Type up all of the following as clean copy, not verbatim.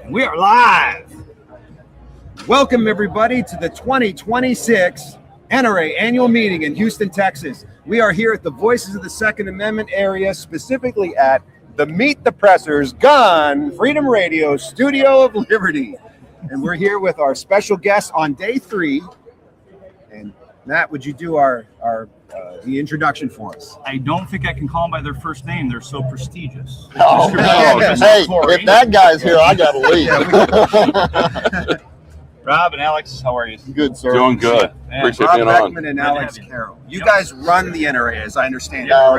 We are live. Welcome, everybody, to the 2026 NRA annual meeting in Houston, Texas. We are here at the Voices of the Second Amendment area, specifically at the Meet the Pressers Gun Freedom Radio Studio of Liberty. And we're here with our special guest on day 3. And Matt, would you do the introduction for us? I don't think I can call them by their first name. They're so prestigious. Oh, hey, if that guy's here, I got to leave. Rob and Alex, how are you? Good, sir. Doing good. Appreciate Rob being Beckman on. and Alex Carroll. You guys run the NRA, as I understand it, No.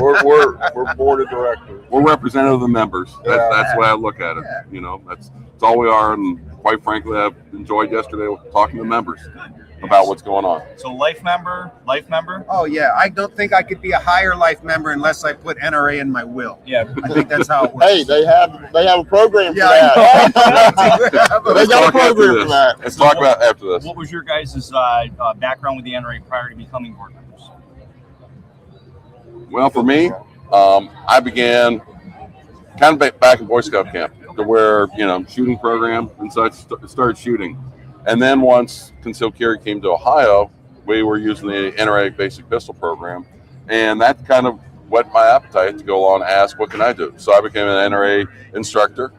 We're board of directors. We're representative of the members. That's the way I look at it. Yeah. You know, that's all we are. And quite frankly, I've enjoyed yesterday talking to members about what's going on. So life member? Oh, yeah. I don't think I could be a higher life member unless I put NRA in my will. Yeah. I think that's how it works. Hey, they have a program for Yeah, that. They got a program for that. Let's talk about after this. What was your guys' background with the NRA prior to becoming board members? Well, for me, I began kind of back in Boy Scout camp to where, shooting program and such, started shooting. And then once concealed carry came to Ohio, we were using the NRA basic pistol program. And that kind of whet my appetite to go along and ask, what can I do? So I became an NRA instructor,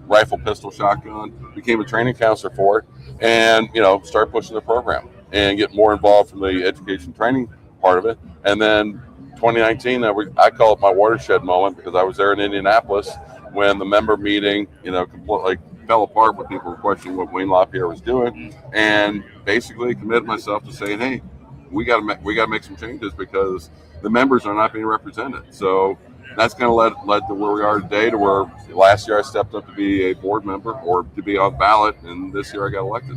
rifle, pistol, shotgun, became a training counselor for it, and, started pushing the program and get more involved from the education training part of it. And then 2019, I call it my watershed moment because I was there in Indianapolis when the member meeting, completely fell apart when people were questioning what Wayne LaPierre was doing, and basically committed myself to saying, hey, we got to make some changes because the members are not being represented. So that's kind of led to where we are today, to where last year I stepped up to be a board member or to be on ballot, and this year I got elected.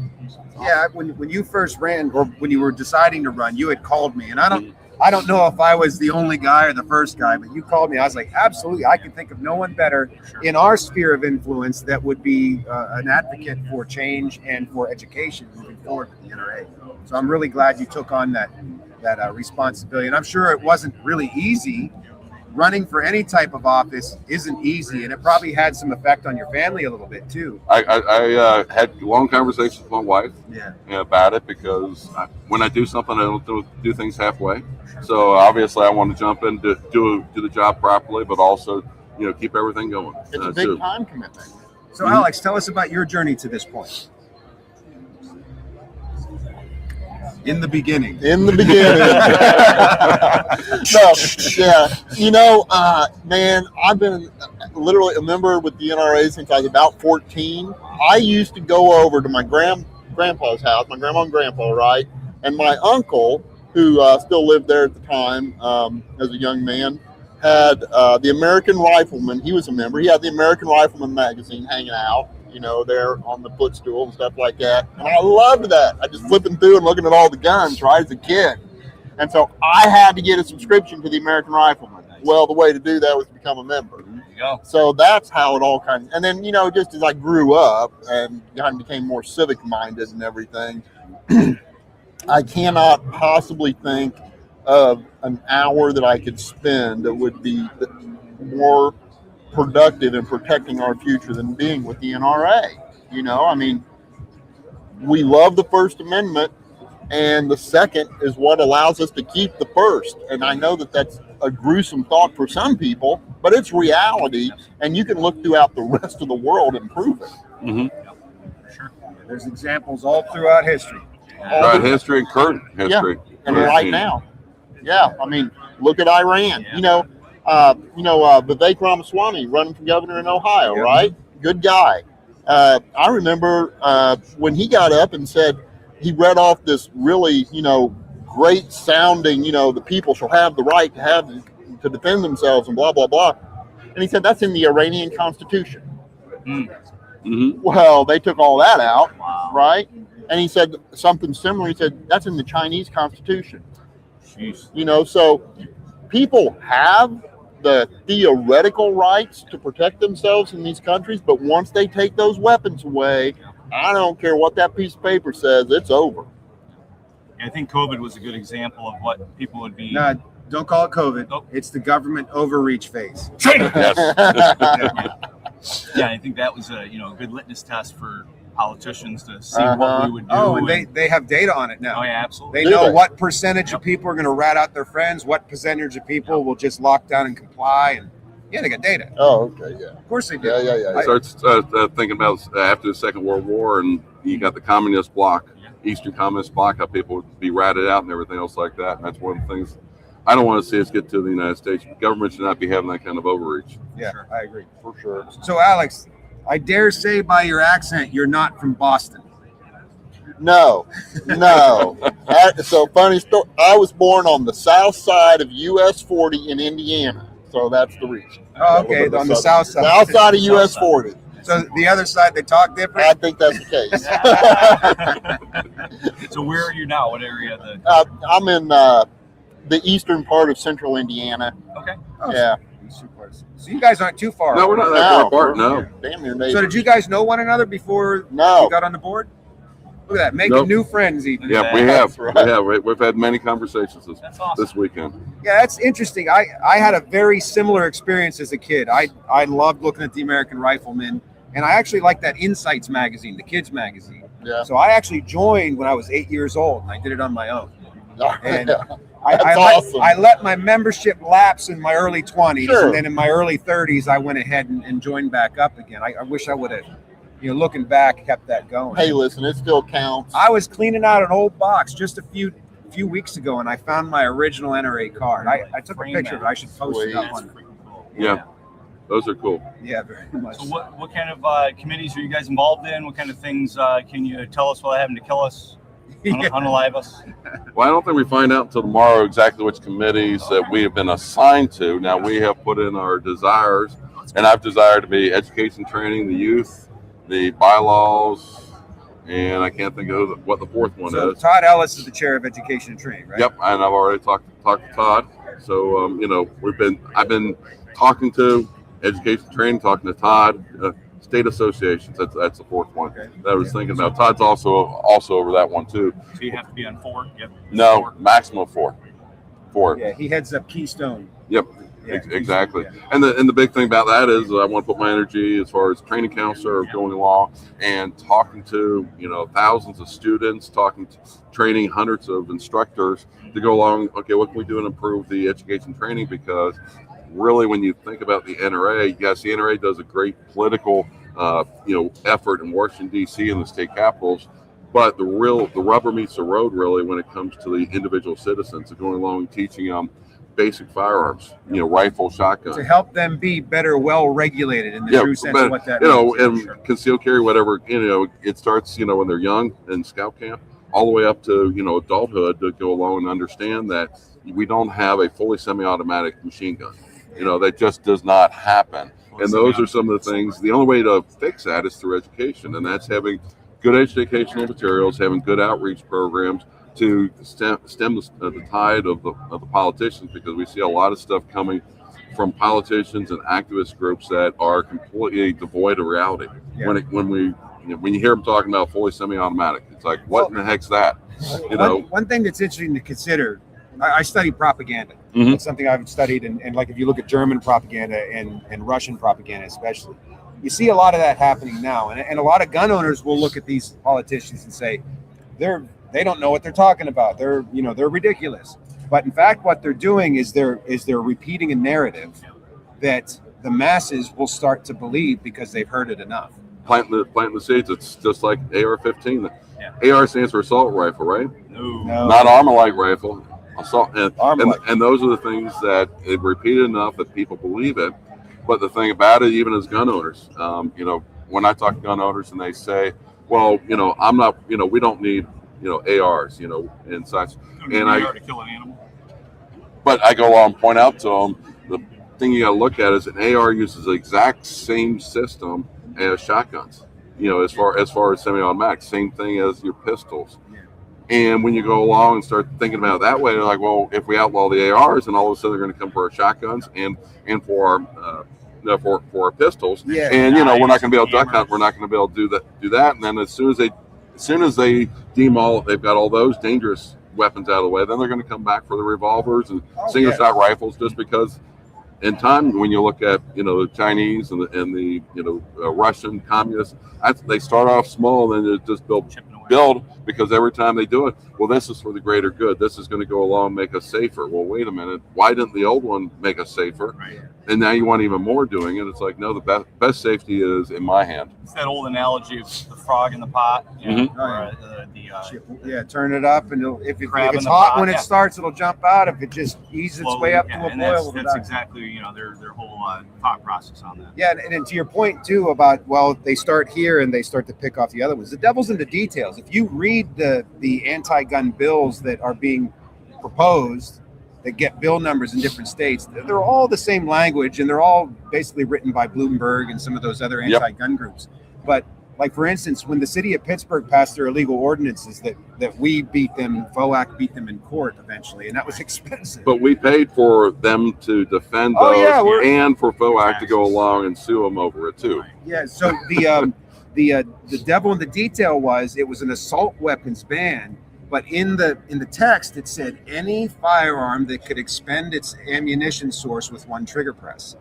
Yeah, when you first ran, or when you were deciding to run, you had called me, and I don't know if I was the only guy or the first guy, but you called me. I was like, absolutely, I can think of no one better in our sphere of influence that would be an advocate for change and for education moving forward with the NRA. So I'm really glad you took on that responsibility. And I'm sure it wasn't really easy. Running for any type of office isn't easy, and it probably had some effect on your family a little bit too. I had long conversations with my wife about it because when I do something, I don't do things halfway. So obviously, I want to jump in to do the job properly, but also keep everything going. It's a big time commitment. So Alex, tell us about your journey to this point. In the beginning. Man, I've been literally a member with the NRA since I was about 14. I used to go over to my grandpa's house, my grandma and grandpa, right? And my uncle, who still lived there at the time as a young man, had the American Rifleman. He was a member. He had the American Rifleman magazine hanging out, there on the footstool and stuff like that. And I loved that. I just flipping through and looking at all the guns, right, as a kid. And so I had to get a subscription to the American Rifleman. Well, the way to do that was to become a member. There you go. So that's how it all kind of, and then, just as I grew up and kind of became more civic minded and everything, I cannot possibly think of an hour that I could spend that would be more productive in protecting our future than being with the NRA. We love the First Amendment, and the Second is what allows us to keep the First. And I know that that's a gruesome thought for some people, but it's reality, and you can look throughout the rest of the world and prove it. Mm-hmm. Sure. There's examples all throughout history. History and current history. Yeah. And right now. Yeah, look at Iran. Vivek Ramaswamy running for governor in Ohio, right? Good guy. I remember when he got up and said, he read off this really, great sounding, the people shall have the right to defend themselves and blah, blah, blah. And he said, that's in the Iranian Constitution. Mm-hmm. Well, they took all that out, right? And he said something similar. He said, that's in the Chinese Constitution. Jeez. So people have the theoretical rights to protect themselves in these countries, but once they take those weapons away, I don't care what that piece of paper says, it's over. I think COVID was a good example of what people would be. No, don't call it COVID. Nope. It's the government overreach phase. Yes. Yeah, I think that was a good litmus test for politicians to see Uh-huh. what we would do. Oh, and they have data on it now. Oh yeah, absolutely. They Do know they? what percentage of people are going to rat out their friends, what percentage of people will just lock down and comply, and yeah, they got data. Oh, okay, yeah. Of course they do. Yeah. Starts thinking about after the Second World War, and you got the communist bloc, Eastern Communist bloc, how people would be ratted out and everything else like that. And that's one of the things I don't want to see us get to the United States. Government should not be having that kind of overreach. Yeah, Sure. I agree. For sure. So, Alex, I dare say by your accent, you're not from Boston. No. So funny story. I was born on the south side of US 40 in Indiana. So that's the reason. Oh, okay, on the south side. South side of US 40. So the other side, they talk different? I think that's the case. So where are you now? What area? I'm in the eastern part of central Indiana. Okay. Oh, Yeah. So you guys aren't too far. No, we're not that far apart. No. Damn near neighbors. So did you guys know one another before No. you got on the board? Look at that, making Nope. new friends even. Yeah, we have. That's right. We have. We've had many conversations That's awesome. this weekend. Yeah, that's interesting. I had a very similar experience as a kid. I loved looking at the American Rifleman, and I actually liked that Insights magazine, the kids magazine. Yeah. So I actually joined when I was 8 years old, and I did it on my own. And Yeah. I That's awesome. let my membership lapse in my early 20s, Sure. and then in my early 30s, I went ahead and joined back up again. I wish I would have, looking back, kept that going. Hey, listen, it still counts. I was cleaning out an old box just a few weeks ago, and I found my original NRA card. I took a Frame picture of it. that. I should post Sweet. it That's up on. freaking cool. Yeah. Those are cool. Yeah, very much. So what kind of committees are you guys involved in? What kind of things can you tell us without having to kill us, Yeah. unalive us? Well, I don't think we find out until tomorrow exactly which committees that we have been assigned to. Now, we have put in our desires, and I've desired to be education training, the youth, the bylaws, and I can't think of what the fourth one So is. Todd Ellis is the chair of education and training, right? Yep, and I've already talked to Todd. So I've been talking to education training, talking to Todd, state associations. That's the fourth one Okay. that I was thinking about. Todd's also over that one too. So you have to be on 4. Yep. No, 4. maximum 4. Yeah, he heads up Keystone. Yep. Yeah, Exactly. yeah. And the big thing about that is I want to put my energy as far as training counselor, going along and talking to, thousands of students, training hundreds of instructors to go along. Okay, what can we do to improve the education training? Because really, when you think about the NRA, yes, the NRA does a great political, effort in Washington, D.C. and the state capitals. But the rubber meets the road really when it comes to the individual citizens, and going along and teaching them basic firearms, rifle, shotgun. To help them be better, well-regulated in the true sense of what that means. And concealed carry, whatever, it starts, when they're young in scout camp, all the way up to, adulthood, to go along and understand that we don't have a fully semi-automatic machine gun. That just does not happen. And those are some of the things. The only way to fix that is through education, and that's having good educational materials, having good outreach programs to stem the tide of the politicians, because we see a lot of stuff coming from politicians and activist groups that are completely devoid of reality. Yeah. When you hear them talking about fully semi-automatic, it's like, what in the heck's that? One thing that's interesting to consider, I study propaganda. Mhm. It's something I've studied, and like if you look at German propaganda and Russian propaganda especially, you see a lot of that happening now. And a lot of gun owners will look at these politicians and say, they don't know what they're talking about. They're ridiculous. But in fact, what they're doing is they're repeating a narrative that the masses will start to believe because they've heard it enough. Planting the seeds. It's just like AR-15. Yeah. AR stands for assault rifle, right? No. Not Armalite rifle. Assault, Armalite. and those are the things that they've repeated enough that people believe it. But the thing about it, even as gun owners, when I talk to gun owners and they say, well, I'm not, we don't need, ARs, and such. And to kill an animal. But I go along and point out to them, the thing you got to look at is an AR uses the exact same system as shotguns. As far as semi-automatic, same thing as your pistols. And when you go along and start thinking about it that way, they're like, well, if we outlaw the ARs, and all of a sudden they're going to come for our shotguns and for our pistols. Yeah. And we're not going to be able to duck hunt. We're not going to be able to do that. And then as soon as they deem they've got all those dangerous weapons out of the way, then they're going to come back for the revolvers and single shot rifles, just because in time, when you look at the Chinese and the Russian communists, they start off small and then they just build because every time they do it, well, this is for the greater good. This is going to go along and make us safer. Well, wait a minute. Why didn't the old one make us safer? Right. And now you want even more doing it. It's like, no, the best safety is in my hand. It's that old analogy of the frog in the pot. Turn it up, and if it's the hot pot, when it starts, it'll jump out. If it just eases its way up to a and boil, that's exactly their whole thought process on that. Yeah, and to your point too about, well, they start here and they start to pick off the other ones. The devil's in the details. If you read the anti-gun bills that are being proposed, that get bill numbers in different states, they're all the same language, and they're all basically written by Bloomberg and some of those other anti-gun groups. But like, for instance, when the city of Pittsburgh passed their illegal ordinances that we beat them, FOAC beat them in court eventually, and that was expensive. But we paid for them to defend those and for FOAC to go along and sue them over it too. Yeah, so the devil in the detail was, it was an assault weapons ban, but in the text it said any firearm that could expend its ammunition source with one trigger press,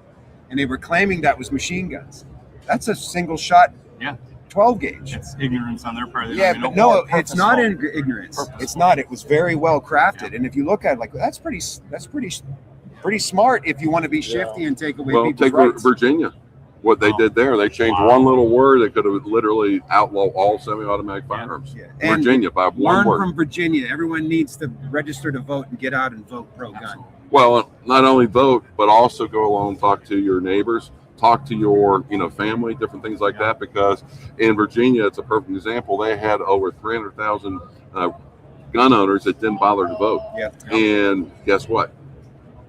and they were claiming that was machine guns. That's a single shot. 12 gauge. It's ignorance on their part. But no, it's not ignorance. It's not. It was very well crafted, and if you look at it, that's pretty smart if you want to be shifty and take away people's rights. Virginia. What they did there, they changed one little word that could have literally outlawed all semi-automatic firearms. And Virginia, by one word. Learn from Virginia. Everyone needs to register to vote and get out and vote pro-gun. Well, not only vote, but also go along and talk to your neighbors, talk to your family, different things like that. Because in Virginia, it's a perfect example. They had over 300,000 gun owners that didn't bother to vote. And guess what?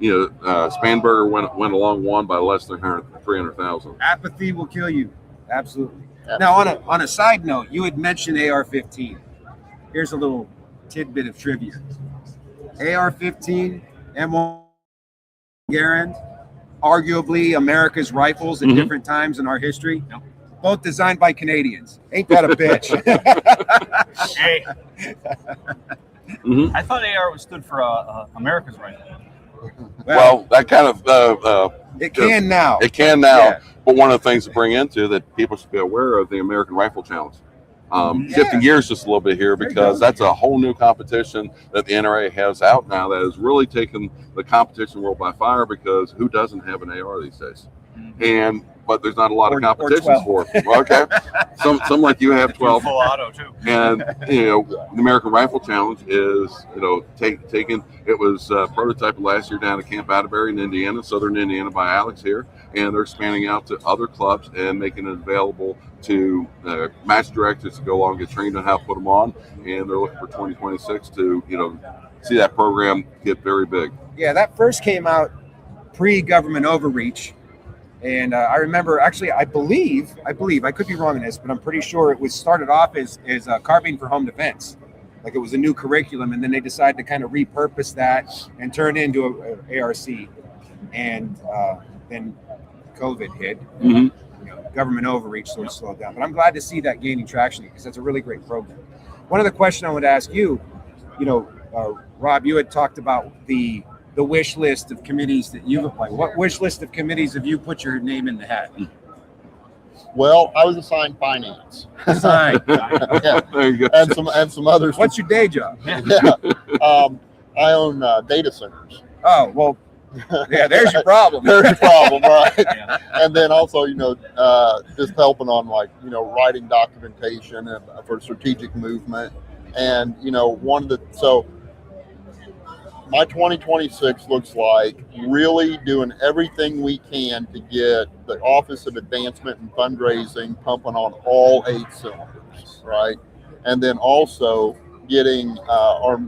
Spanberger went along, won by less than 300,000. Apathy will kill you. Absolutely. Now, on a side note, you had mentioned AR-15. Here's a little tidbit of trivia. AR-15, M1 Garand, arguably America's rifles at different times in our history. Both designed by Canadians. Ain't that a bitch? Hey. I thought AR stood for America's rifle. Well, that kind of it can now. It can now. But one of the things to bring into that people should be aware of, the American Rifle Challenge. Shifting gears just a little bit here, because that's a whole new competition that the NRA has out now that has really taken the competition world by fire, because who doesn't have an AR these days? But there's not a lot of competitions for it. Well, okay. Some like you have 12. Full auto too. And the American Rifle Challenge is taken. It was prototyped last year down at Camp Atterbury in Indiana, southern Indiana, by Alex here, and they're expanding out to other clubs and making it available to match directors to go along and get trained on how to put them on. And they're looking for 2026 to see that program get very big. Yeah, that first came out pre-government overreach. And I remember, actually, I believe, I could be wrong on this, but I'm pretty sure it was started off as carbine for home defense. Like, it was a new curriculum, and then they decided to kind of repurpose that and turn it into an ARC. And then COVID hit. Government overreach sort of slowed down. But I'm glad to see that gaining traction, because that's a really great program. One other question I would ask you, Rob, you had talked about the wish list of committees that you've applied. What wish list of committees have you put your name in the hat? Well, I was assigned finance. Assigned. There you go. and some others. What's your day job? I own data centers. Oh, well, yeah, there's your problem. There's your problem, right? And then also, just helping on writing documentation for strategic movement. And, my 2026 looks like really doing everything we can to get the Office of Advancement and Fundraising pumping on all 8 cylinders, right? And then also getting our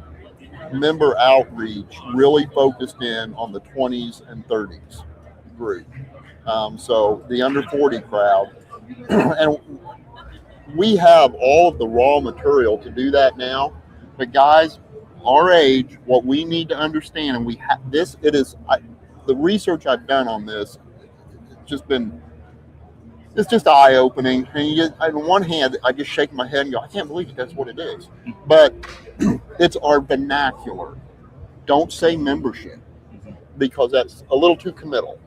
member outreach really focused in on the 20s and 30s group. So the under 40 crowd. And we have all of the raw material to do that now. But guys, our age, what we need to understand, and the research I've done on this, it's just eye-opening. And on one hand, I just shake my head and go, I can't believe that's what it is. But it's our vernacular. Don't say membership, because that's a little too committal.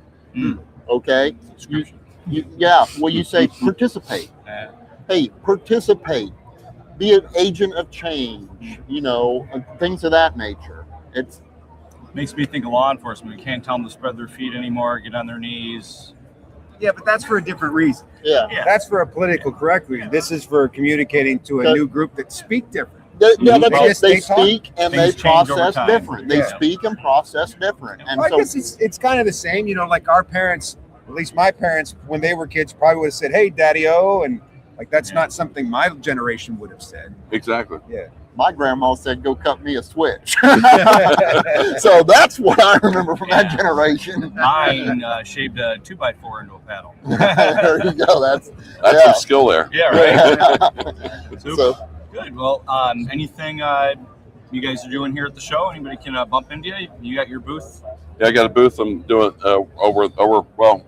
Okay. You say participate. Hey, participate. Be an agent of change. And things of that nature. It's Makes me think of law enforcement. We can't tell them to spread their feet anymore, get on their knees. Yeah, but that's for a different reason. yeah. That's for a political correct reason. This is for communicating to a new group that speak different. They speak and they Things change over process time. different. They Yeah. speak and process different. And Well, I so guess it's kind of the same. Like our parents, at least my parents, when they were kids, probably would have said, "Hey, Daddy-O," and like that's not something my generation would have said. Exactly. Yeah. my grandma said, "Go cut me a switch." So that's what I remember from that generation. Mine shaved a 2x4 into a paddle. There you go. That's Some skill there. Yeah, right. So Good. Well, anything you guys are doing here at the show? Anybody can bump into you? You got your booth? Yeah, I got a booth. I'm doing over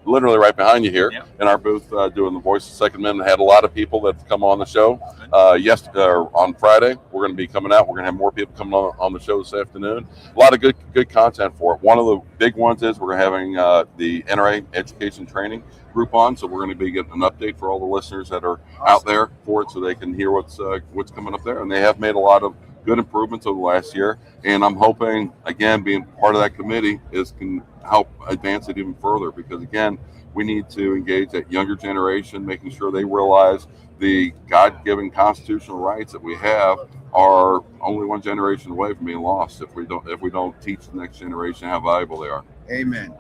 literally right behind you here in our booth, doing the Voice of Second Amendment. Had a lot of people that come on the show. On Friday, we're going to be coming out. We're going to have more people coming on the show this afternoon. A lot of good content for it. One of the big ones is we're having the NRA education training group on, so we're going to be getting an update for all the listeners that are out there for it, so they can hear what's coming up there. And they have made a lot of good improvements over the last year, and I'm hoping, again, being part of that committee can help advance it even further, because again, we need to engage that younger generation, making sure they realize the God-given constitutional rights that we have are only one generation away from being lost if we don't teach the next generation how valuable they are. Amen.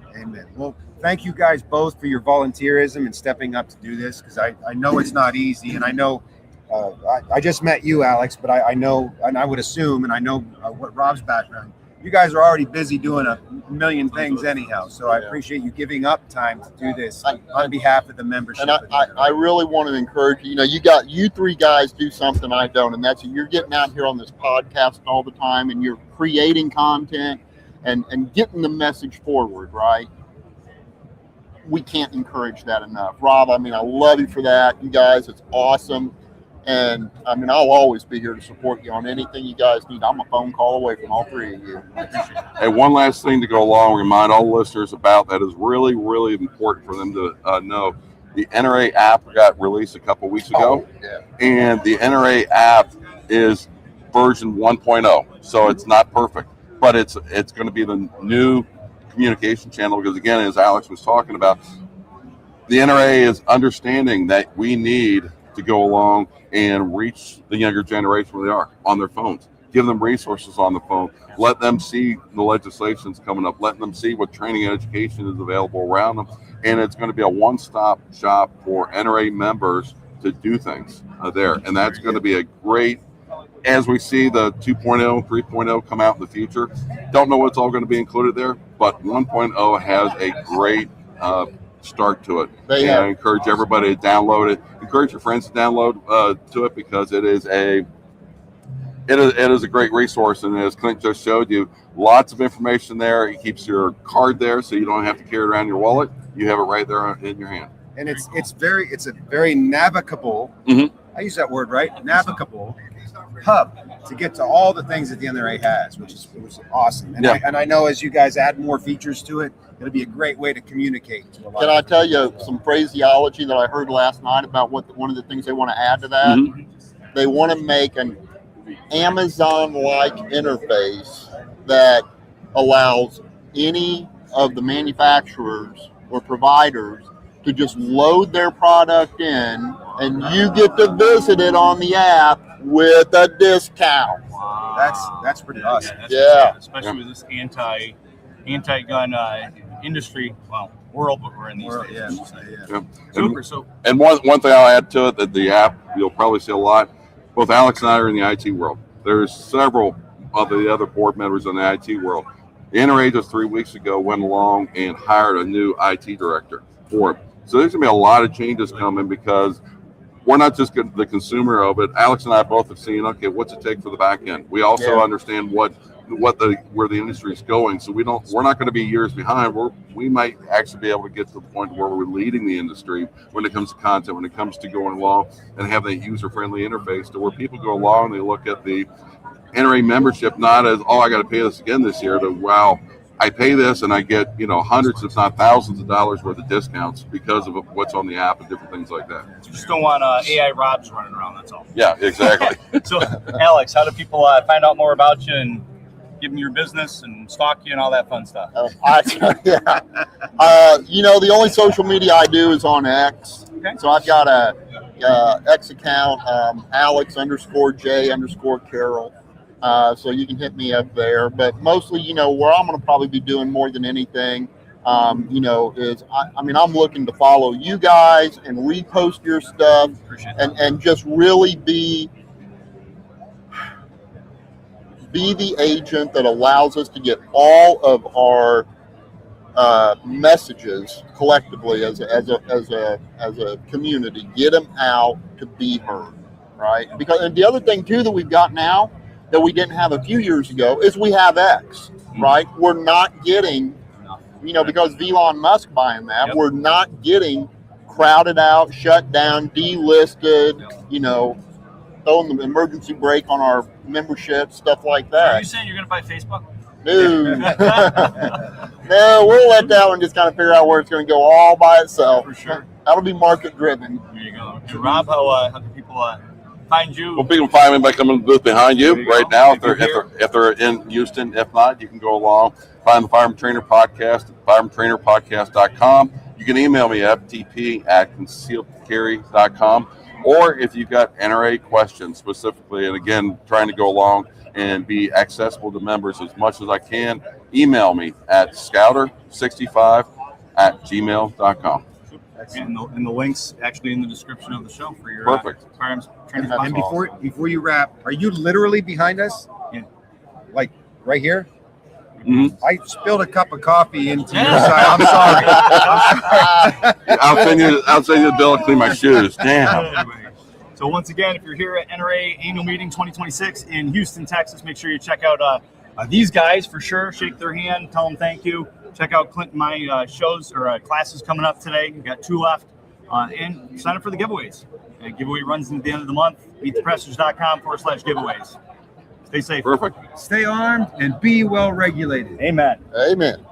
Well, thank you guys both for your volunteerism and stepping up to do this, because I know it's not easy, and I know I just met you, Alex, but I know, and I would assume, and I know what Rob's background. You guys are already busy doing a million things anyhow, so I appreciate you giving up time to do this on behalf of the membership. And I really want to encourage you. You three guys do something I don't, and that's you're getting out here on this podcast all the time, and you're creating content and getting the message forward, right? We can't encourage that enough. Rob, I love you for that. You guys, it's awesome. And I'll always be here to support you on anything you guys need. I'm a phone call away from all three of you. Hey, one last thing to go along, remind all listeners about that is really, really important for them to know. The NRA app got released a couple weeks ago, and the NRA app is version 1.0, so it's not perfect, but it's going to be the new communication channel, because again, as Alex was talking about, the NRA is understanding that we need to go along and reach the younger generation where they are on their phones. Give them resources on the phone. Let them see the legislation's coming up. Let them see what training and education is available around them. And it's going to be a one-stop shop for NRA members to do things there. And that's going to be a great, as we see the 2.0, 3.0 come out in the future. Don't know what's all going to be included there, but 1.0 has a great start to it. I encourage everybody to download it. Encourage your friends to download to it, because it is a great resource. And as Clint just showed you, lots of information there. It keeps your card there, so you don't have to carry it around your wallet. You have it right there in your hand. And it's a very navigable. I use that word right, navigable hub to get to all the things that the NRA has, which is awesome. And I know as you guys add more features to it, it'll be a great way to communicate to a lot. Can I tell you some phraseology that I heard last night about one of the things they want to add to that? They want to make an Amazon-like interface that allows any of the manufacturers or providers to just load their product in, and you get to visit it on the app with a discount. That's pretty awesome. Especially with this anti-gun industry, world that we're in these days. Super. And one thing I'll add to it, that the app, you'll probably see a lot. Both Alex and I are in the IT world. There's several of the other board members in the IT world. The NRA just 3 weeks ago went along and hired a new IT director for it. So there's going to be a lot of changes coming, because we're not just the consumer of it. Alex and I both have seen, okay, what's it take for the back end? We also understand where the industry is going. So we're not going to be years behind. We might actually be able to get to the point where we're leading the industry when it comes to content, when it comes to going along and have that user-friendly interface to where people go along, they look at the NRA membership not as, I got to pay this again this year, to wow, I pay this and I get, hundreds, if not thousands of dollars worth of discounts because of what's on the app and different things like that. You just don't want AI Robs running around, that's all. Yeah, exactly. So, Alex, how do people find out more about you and give them your business and stalk you and all that fun stuff? The only social media I do is on X. Okay. So I've got a X account, Alex_J_Carroll. So you can hit me up there. But mostly, where I'm going to probably be doing more than anything, is I'm looking to follow you guys and repost your stuff and just really be the agent that allows us to get all of our messages collectively as a community, get them out to be heard, right? Because and the other thing too that we've got now that we didn't have a few years ago is we have X, right? We're not getting, because of Elon Musk buying that, we're not getting crowded out, shut down, delisted, throwing the emergency brake on our membership, stuff like that. Are you saying you're going to buy Facebook? No. No, we'll let that one just kind of figure out where it's going to go all by itself. For sure. That'll be market driven. There you go. And Rob, how can people find you? Well, people can find me by coming to the booth behind you right now. If they're in Houston. If not, you can go along. Find the Firearm Trainer Podcast at firearmtrainerpodcast.com. You can email me at ftp@concealedcarry.com. Or if you've got NRA questions specifically, and again, trying to go along and be accessible to members as much as I can, email me at scouter65@gmail.com. And the links actually in the description of the show for your Perfect. Firearms Trainer And Podcast. before you wrap, are you literally behind us? Yeah. Like right here? Mm-hmm. I spilled a cup of coffee into your side. I'm sorry. I'll send you the bill and clean my shoes. Damn. Anyway, so once again, if you're here at NRA Annual Meeting 2026 in Houston, Texas, make sure you check out these guys for sure. Shake their hand, tell them thank you. Check out Clint and my shows or classes coming up today. We've got 2 left. And sign up for the giveaways. The giveaway runs at the end of the month. BeatThePressers.com/giveaways. Stay safe. Perfect. Stay armed and be well regulated. Amen. Amen.